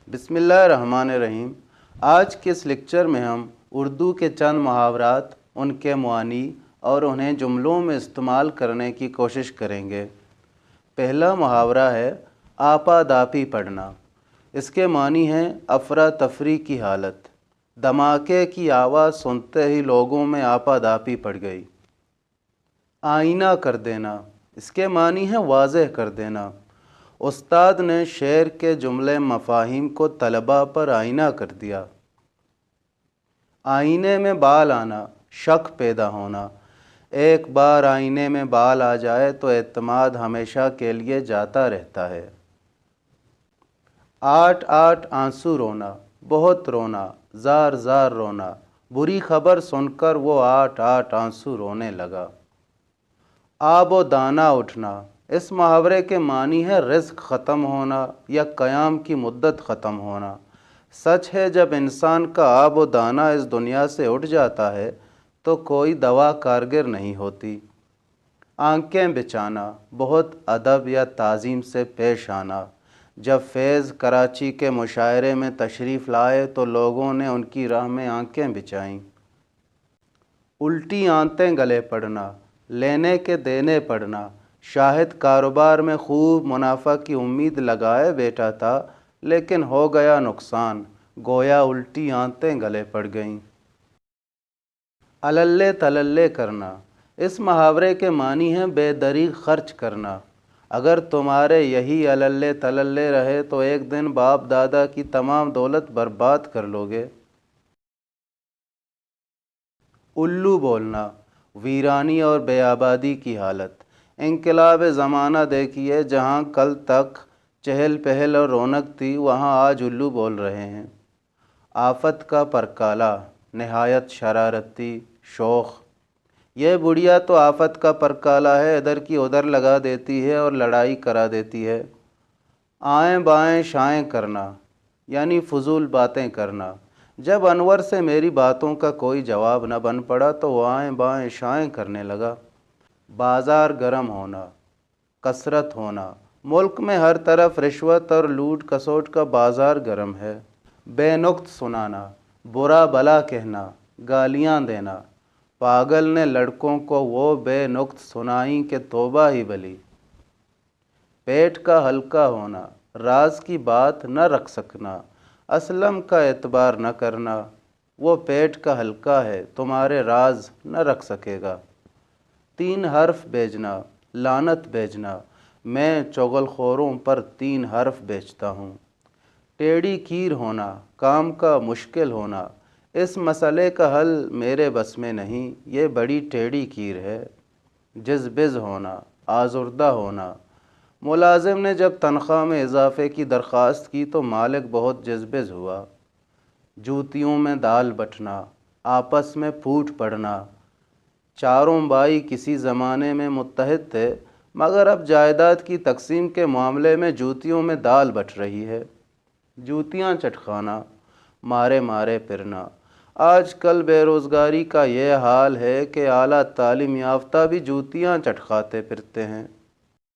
بسم اللہ الرحمن الرحیم۔ آج کے اس لیکچر میں ہم اردو کے چند محاورات، ان کے معانی اور انہیں جملوں میں استعمال کرنے کی کوشش کریں گے۔ پہلا محاورہ ہے آپاداپی پڑھنا۔ اس کے معنی ہیں افراتفری کی حالت۔ دھماکے کی آواز سنتے ہی لوگوں میں آپاداپی پڑ گئی۔ آئینہ کر دینا، اس کے معنی ہیں واضح کر دینا۔ استاد نے شعر کے جملے مفاہیم کو طلباء پر آئینہ کر دیا۔ آئینے میں بال آنا، شک پیدا ہونا۔ ایک بار آئینے میں بال آ جائے تو اعتماد ہمیشہ کے لیے جاتا رہتا ہے۔ آٹھ آٹھ آنسو رونا، بہت رونا، زار زار رونا۔ بری خبر سن کر وہ آٹھ آٹھ آنسو رونے لگا۔ آب و دانہ اٹھنا، اس محاورے کے معنی ہے رزق ختم ہونا یا قیام کی مدت ختم ہونا۔ سچ ہے جب انسان کا آب و دانہ اس دنیا سے اٹھ جاتا ہے تو کوئی دوا کارگر نہیں ہوتی۔ آنکھیں بچانا، بہت ادب یا تعظیم سے پیش آنا۔ جب فیض کراچی کے مشاعرے میں تشریف لائے تو لوگوں نے ان کی راہ میں آنکھیں بچائیں۔ الٹی آنتیں گلے پڑنا، لینے کے دینے پڑنا۔ شاہد کاروبار میں خوب منافع کی امید لگائے بیٹھا تھا لیکن ہو گیا نقصان، گویا الٹی آنتیں گلے پڑ گئیں۔ اللے تللے کرنا، اس محاورے کے معنی ہیں بے دریغ خرچ کرنا۔ اگر تمہارے یہی اللے تللے رہے تو ایک دن باپ دادا کی تمام دولت برباد کر لوگے۔ الو بولنا، ویرانی اور بے آبادی کی حالت۔ انقلاب زمانہ دیکھیے، جہاں کل تک چہل پہل اور رونق تھی وہاں آج الو بول رہے ہیں۔ آفت کا پرکالا، نہایت شرارتی، شوخ۔ یہ بڑھیا تو آفت کا پرکالا ہے، ادھر کی ادھر لگا دیتی ہے اور لڑائی کرا دیتی ہے۔ آئیں بائیں شائیں کرنا، یعنی فضول باتیں کرنا۔ جب انور سے میری باتوں کا کوئی جواب نہ بن پڑا تو وہ آئیں بائیں شائیں کرنے لگا۔ بازار گرم ہونا، کثرت ہونا۔ ملک میں ہر طرف رشوت اور لوٹ کسوٹ کا بازار گرم ہے۔ بے نقط سنانا، برا بلا کہنا، گالیاں دینا۔ پاگل نے لڑکوں کو وہ بے نقط سنائیں کہ توبہ ہی بلی۔ پیٹ کا ہلکا ہونا، راز کی بات نہ رکھ سکنا۔ اسلم کا اعتبار نہ کرنا، وہ پیٹ کا ہلکا ہے، تمہارے راز نہ رکھ سکے گا۔ 3 حرف بیچنا، لعنت بیچنا۔ میں چغل خوروں پر 3 حرف بیچتا ہوں۔ ٹیڑھی کھیر ہونا، کام کا مشکل ہونا۔ اس مسئلے کا حل میرے بس میں نہیں، یہ بڑی ٹیڑھی کھیر ہے۔ جزبز ہونا، آزردہ ہونا۔ ملازم نے جب تنخواہ میں اضافے کی درخواست کی تو مالک بہت جزبز ہوا۔ جوتیوں میں دال بٹنا، آپس میں پھوٹ پڑنا۔ چاروں بھائی کسی زمانے میں متحد تھے مگر اب جائیداد کی تقسیم کے معاملے میں جوتیوں میں دال بٹ رہی ہے۔ جوتیاں چٹکانا، مارے مارے پھرنا۔ آج کل بے روزگاری کا یہ حال ہے کہ اعلیٰ تعلیم یافتہ بھی جوتیاں چٹکاتے پھرتے ہیں۔